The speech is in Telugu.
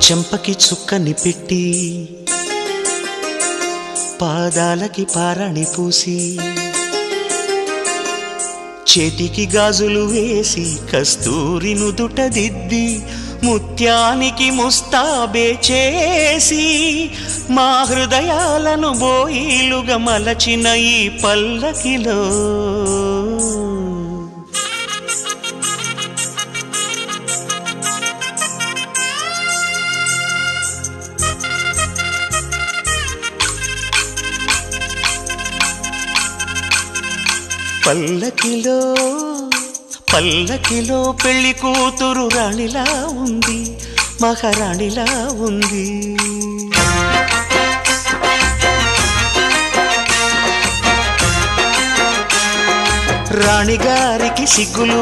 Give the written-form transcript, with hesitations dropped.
చెంపకి చుక్కని పెట్టి పాదాలకి పారాణి పూసి చేతికి గాజులు వేసి కస్తూరి నుదుట దిద్ది ముత్యానికి ముస్తాబే చేసి మా హృదయాలను బోయిలుగా మలచిన ఈ పల్లకిలో పల్లకిలో పల్లకిలో పెళ్లి కూతురు రాణిలా ఉంది, మహారాణిలా ఉంది. రాణిగారికి సిగ్గులు